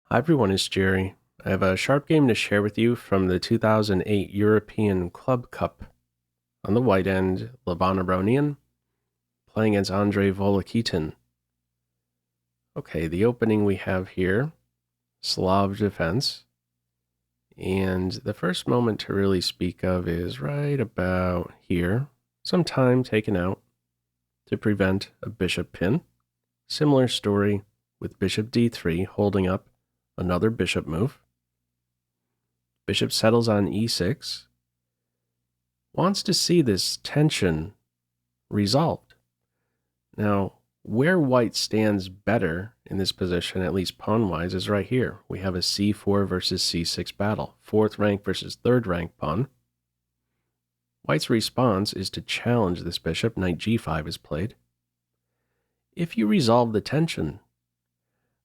Hi everyone, it's Jerry. I have a sharp game to share with you from the 2008 European Club Cup. On the white end, Levon Aronian playing against Andrei Volokitin. Okay, the opening we have here, Slav Defense. And the first moment to really speak of is right about here. Some time taken out to prevent a bishop pin. Similar story with bishop d3 holding up another bishop move. Bishop settles on e6. Wants to see this tension resolved. Now, where white stands better in this position, at least pawn-wise, is right here. We have a c4 versus c6 battle. 4th rank versus 3rd rank pawn. White's response is to challenge this bishop. Knight g5 is played. If you resolve the tension,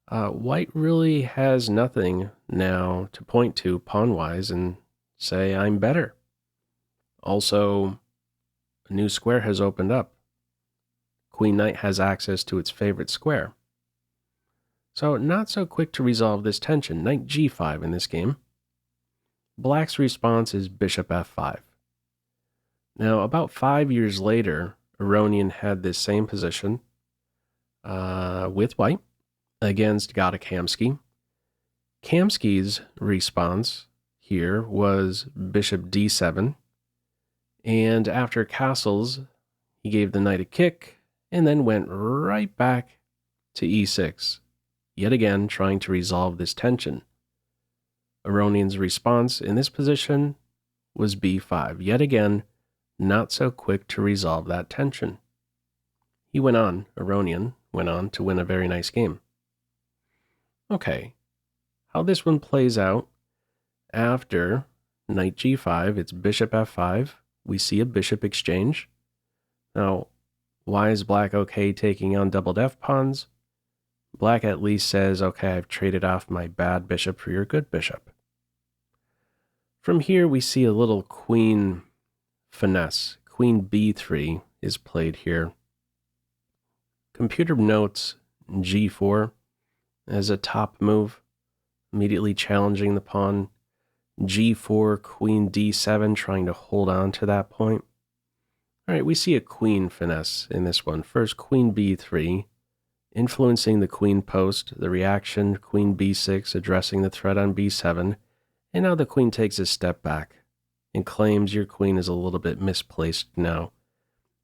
white really has nothing now to point to pawn-wise and say, I'm better. Also, a new square has opened up. Queen Knight has access to its favorite square. So not so quick to resolve this tension. Knight g5 in this game. Black's response is bishop f5. Now, about 5 years later, Aronian had this same position with white against Kamsky. Kamsky's response here was bishop d7, and after castles, he gave the knight a kick and then went right back to e6, yet again trying to resolve this tension. Aronian's response in this position was b5, yet again not so quick to resolve that tension. Aronian went on to win a very nice game. Okay, how this one plays out after knight g5, it's bishop f5. We see a bishop exchange. Now, why is black okay taking on doubled f pawns? Black at least says, okay, I've traded off my bad bishop for your good bishop. From here, we see a little queen finesse. Queen b3 is played here. Computer notes g4 as a top move, immediately challenging the pawn. g4, queen d7, trying to hold on to that point. All right, we see a queen finesse in this one. First, queen b3, influencing the queen post. The reaction, queen b6, addressing the threat on b7. And now the queen takes a step back and claims your queen is a little bit misplaced now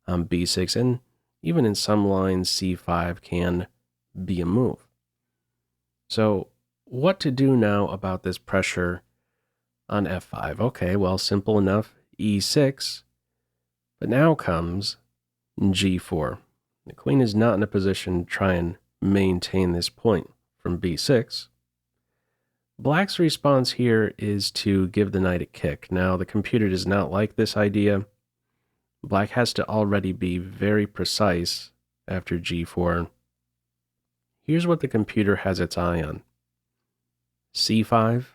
on b6. And even in some lines, c5 can be a move. So what to do now about this pressure on f5? Okay, well, simple enough, e6. But now comes g4. The queen is not in a position to try and maintain this point from b6. Black's response here is to give the knight a kick. Now, the computer does not like this idea. Black has to already be very precise after g4. Here's what the computer has its eye on. c5.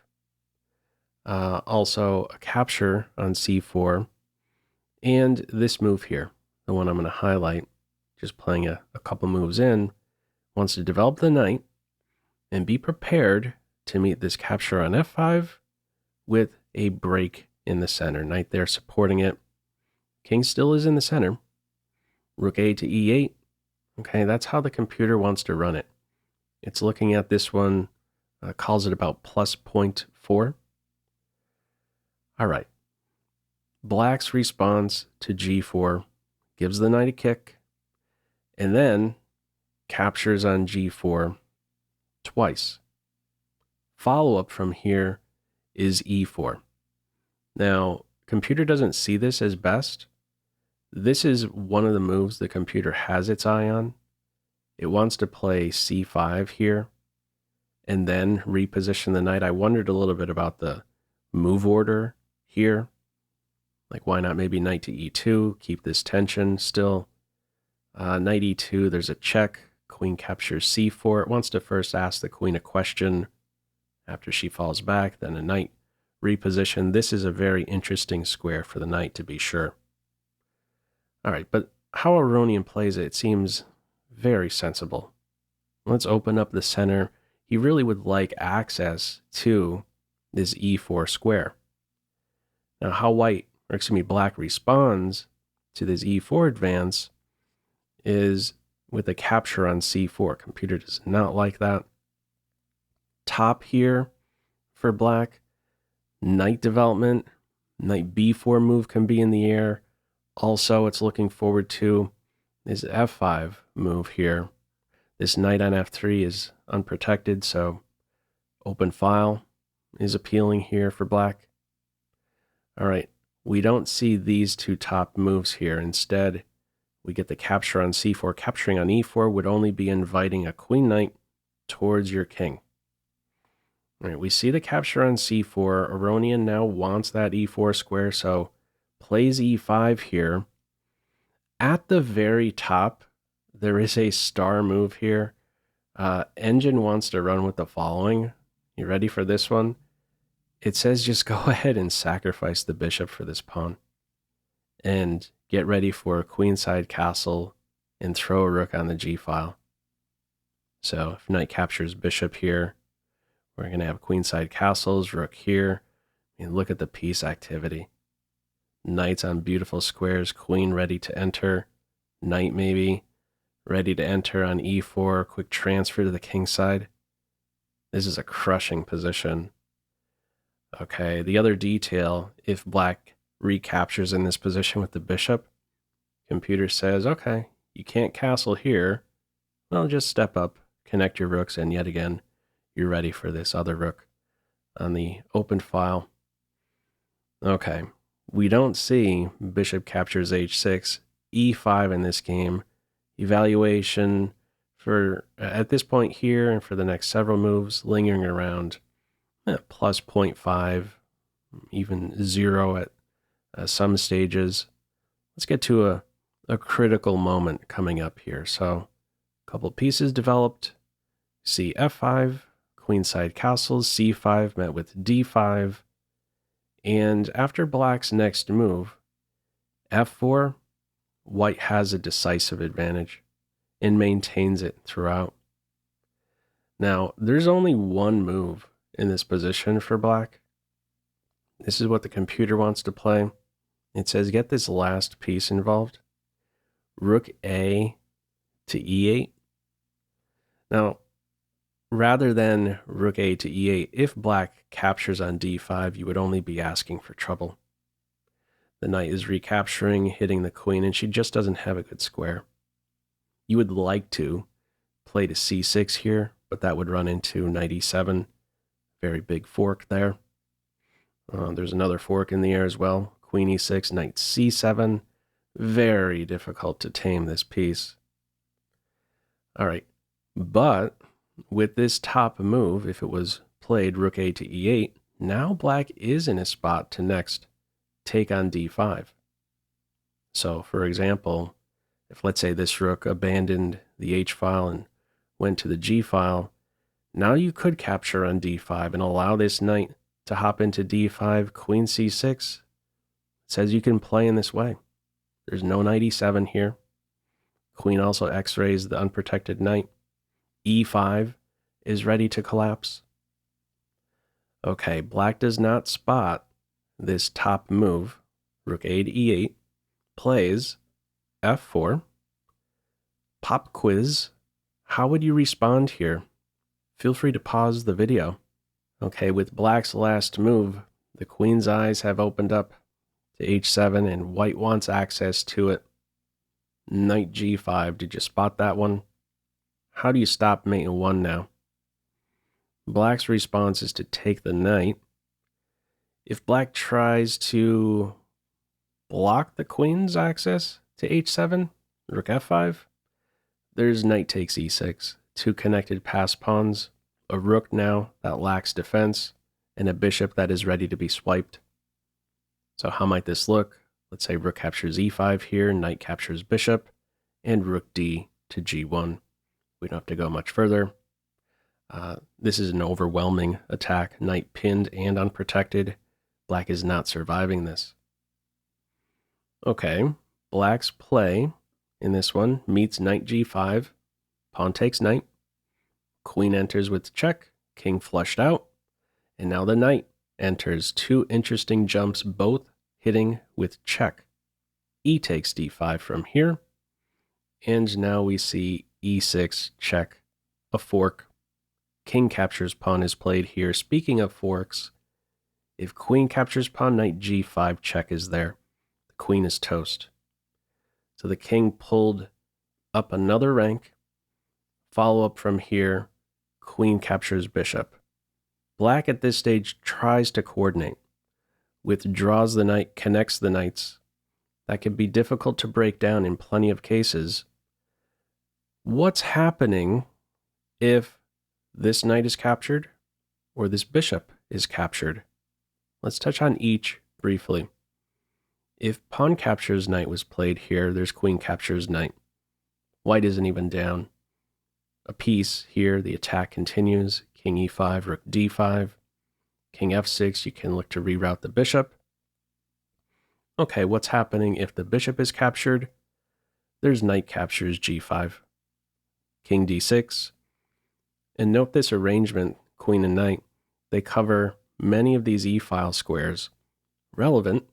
Also a capture on c4. And this move here, the one I'm going to highlight, just playing a couple moves in, wants to develop the knight and be prepared to meet this capture on f5 with a break in the center. Knight there supporting it. King still is in the center. Rook a to e8. Okay, that's how the computer wants to run it. It's looking at this one, calls it about plus 0.4. All right. Black's response to g4 gives the knight a kick and then captures on g4 twice. Follow-up from here is e4. Now, computer doesn't see this as best. This is one of the moves the computer has its eye on. It wants to play c5 here and then reposition the knight. I wondered a little bit about the move order here. Like, why not maybe knight to e2, keep this tension still. Knight e2, there's a check. Queen captures c4. It wants to first ask the queen a question after she falls back, then a knight reposition. This is a very interesting square for the knight, to be sure. All right, but how Aronian plays it seems very sensible. Let's open up the center. he really would like access to this e4 square. Now, how black responds to this e4 advance is with a capture on c4. Computer does not like that. Top here for black, knight development, knight b4 move can be in the air. Also, it's looking forward to this f5 move here. This knight on f3 is unprotected, so open file is appealing here for black. All right, we don't see these two top moves here. Instead, we get the capture on c4. Capturing on e4 would only be inviting a queen knight towards your king. All right, we see the capture on c4. Aronian now wants that e4 square, so plays e5 here. At the very top, there is a star move here. Engine wants to run with the following. You ready for this one? It says just go ahead and sacrifice the bishop for this pawn. And get ready for a queenside castle and throw a rook on the g file. So if knight captures bishop here, we're going to have queenside castles, rook here. And look at the piece activity. Knights on beautiful squares, queen ready to enter, knight maybe ready to enter on e4, quick transfer to the king side. This is a crushing position. Okay, the other detail, if black recaptures in this position with the bishop, computer says, okay, you can't castle here. Well, just step up, connect your rooks, and yet again, you're ready for this other rook on the open file. Okay, we don't see bishop captures h6, e5 in this game. Evaluation for at this point here and for the next several moves, lingering around plus 0.5, even 0 at some stages. Let's get to a critical moment coming up here. So a couple pieces developed. See f5, queenside castles, c5 met with d5. And after black's next move, f4, white has a decisive advantage and maintains it throughout. Now, there's only one move in this position for black. This is what the computer wants to play. It says get this last piece involved. Rook A to e8. Now, rather than rook A to e8, if black captures on d5, you would only be asking for trouble. The knight is recapturing, hitting the queen, and she just doesn't have a good square. You would like to play to c6 here, but that would run into knight e7. Very big fork there. There's another fork in the air as well. Queen e6, knight c7. Very difficult to tame this piece. All right, but with this top move, if it was played rook A to e8, now black is in a spot to next take on d5. So, for example, if let's say this rook abandoned the h file and went to the g file, now you could capture on d5 and allow this knight to hop into d5, queen c6. It says you can play in this way. There's no knight e7 here. Queen also x-rays the unprotected knight. e5 is ready to collapse. Okay, black does not spot this top move, rook A to e8, plays f4. Pop quiz. How would you respond here? Feel free to pause the video. Okay, with black's last move, the queen's eyes have opened up to h7 and white wants access to it. Knight g5, did you spot that one? How do you stop mate in 1 now? Black's response is to take the knight. If black tries to block the queen's access to h7, rook f5, there's knight takes e6, 2 connected pass pawns, a rook now that lacks defense, and a bishop that is ready to be swiped. So how might this look? Let's say rook captures e5 here, knight captures bishop, and rook d to g1. We don't have to go much further. This is an overwhelming attack, knight pinned and unprotected. Black is not surviving this. Okay, black's play in this one meets knight g5, pawn takes knight, Queen enters with check, king flushed out, and now the knight enters. Two interesting jumps, both hitting with check. E takes d5 from here, and now we see e6 check, a fork. King captures pawn is played here. Speaking of forks, if queen captures pawn, knight g5 check is there. The queen is toast. So the king pulled up another rank. Follow up from here, queen captures bishop. Black at this stage tries to coordinate. Withdraws the knight, connects the knights. That can be difficult to break down in plenty of cases. What's happening if this knight is captured or this bishop is captured? Let's touch on each briefly. If pawn captures knight was played here, there's queen captures knight. White isn't even down. A piece here, the attack continues. King e5, rook d5, king f6, you can look to reroute the bishop. Okay, what's happening if the bishop is captured? There's knight captures g5, king d6. And note this arrangement, queen and knight, they cover many of these e-file squares. Relevant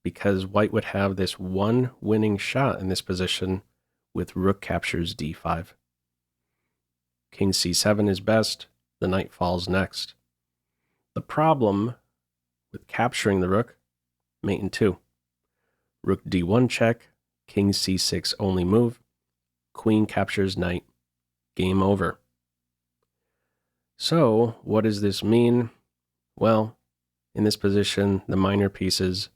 because white would have this one winning shot in this position with rook captures d5. King c7 is best, the knight falls next. The problem with capturing the rook, mate in 2. Rook d1 check, king c6 only move, queen captures knight, game over. So, what does this mean? Well, in this position, the minor pieces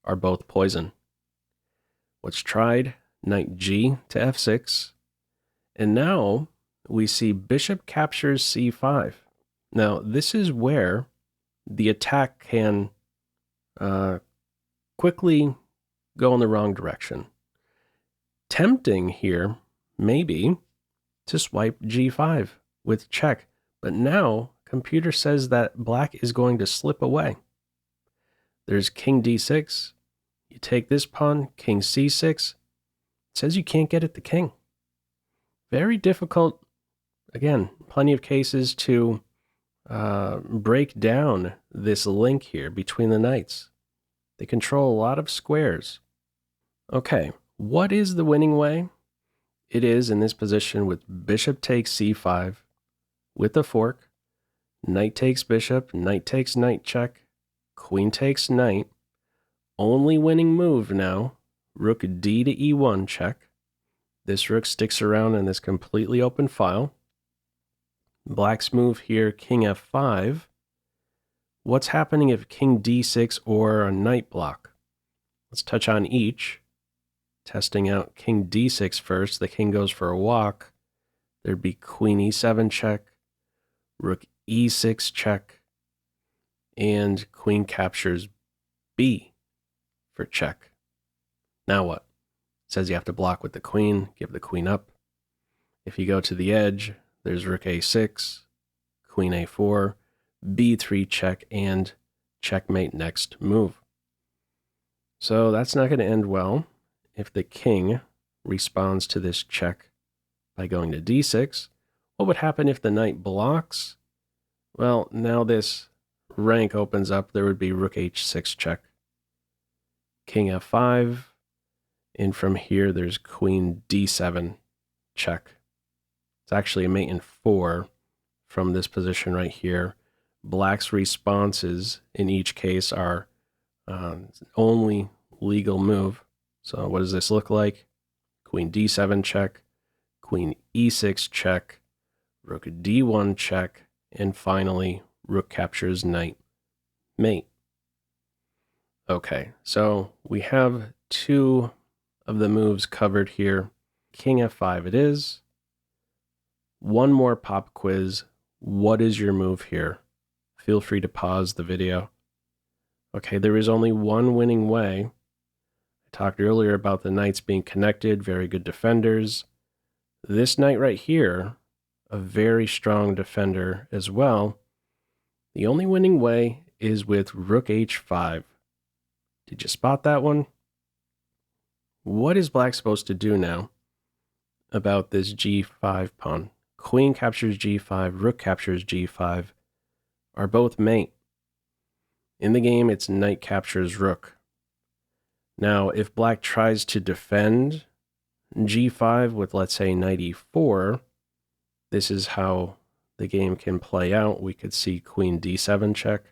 are both poison. What's tried? Knight g to f6, and now we see bishop captures c5. Now, this is where the attack can quickly go in the wrong direction. Tempting here, maybe, to swipe g5 with check, but now computer says that black is going to slip away. There's king d6, you take this pawn, king c6, it says you can't get at the king. Very difficult, again, plenty of cases to break down this link here between the knights. They control a lot of squares. Okay, what is the winning way? It is in this position with bishop takes c5 with the fork, knight takes bishop, knight takes knight check, queen takes knight. Only winning move now, rook d to e1 check. This rook sticks around in this completely open file. Black's move here, king f5. What's happening if king d6 or a knight block? Let's touch on each. Testing out king d6 first. The king goes for a walk. There'd be queen e7 check, rook e6 check, and queen captures b for check. Now what? It says you have to block with the queen, give the queen up. If you go to the edge, there's rook a6, queen a4, b3 check, and checkmate next move. So that's not going to end well if the king responds to this check by going to d6. What would happen if the knight blocks? Well, now this rank opens up. There would be rook h6 check, king f5, and from here there's queen d7 check. It's actually a mate in 4 from this position right here. Black's responses in each case are only legal move. So what does this look like? Queen d7 check, queen e6 check, rook d1 check, and finally rook captures knight, mate. Okay, so we have 2 of the moves covered here. King f5 it is. One more pop quiz. What is your move here? Feel free to pause the video. Okay, there is only one winning way. I talked earlier about the knights being connected, very good defenders. This knight right here, a very strong defender as well. The only winning way is with rook h5. Did you spot that one? What is black supposed to do now about this g5 pawn? queen captures g5, rook captures g5 are both mate. In the game, it's knight captures rook. Now, if black tries to defend g5 with, let's say, knight e4, this is how the game can play out. We could see queen d7 check.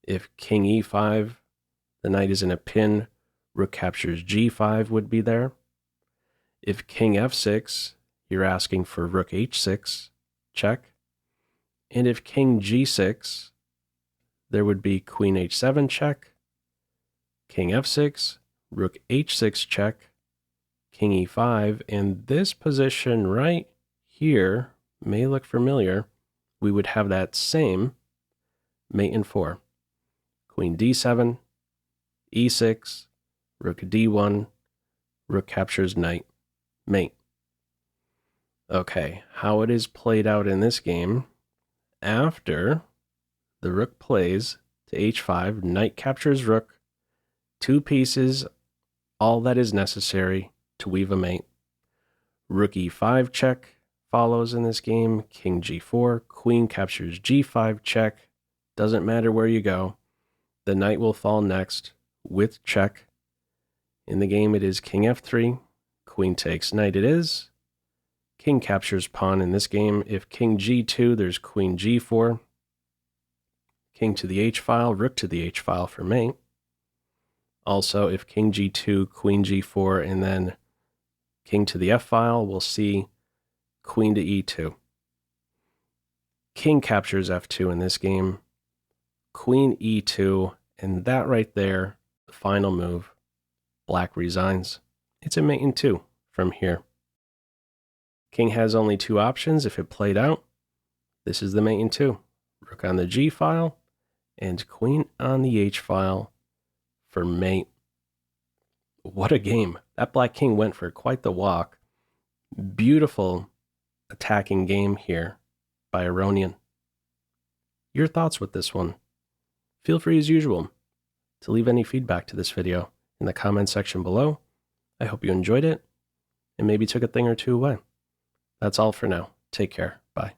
If king e5, the knight is in a pin, rook captures g5 would be there. If king f6, you're asking for rook h6, check. And if king g6, there would be queen h7 check, king f6, rook h6 check, king e5, and this position right here may look familiar. We would have that same mate in 4. Queen d7, e6, rook d1, rook captures knight, mate. Okay, how it is played out in this game, after the rook plays to h5, knight captures rook, 2 pieces, all that is necessary to weave a mate. Rook e5 check follows in this game, king g4, queen captures g5 check, doesn't matter where you go, the knight will fall next with check. In the game it is king f3, queen takes knight it is, king captures pawn in this game. If king g2, there's queen g4, king to the h-file, rook to the h-file for mate. Also, if king g2, queen g4, and then king to the f-file, we'll see queen to e2. King captures f2 in this game, queen e2, and that right there, the final move, black resigns. It's a mate in 2 from here. King has only 2 options if it played out. This is the mate in 2. Rook on the g-file, and queen on the h-file for mate. What a game. That black king went for quite the walk. Beautiful attacking game here by Aronian. Your thoughts with this one? Feel free as usual to leave any feedback to this video in the comment section below. I hope you enjoyed it and maybe took a thing or two away. That's all for now. Take care. Bye.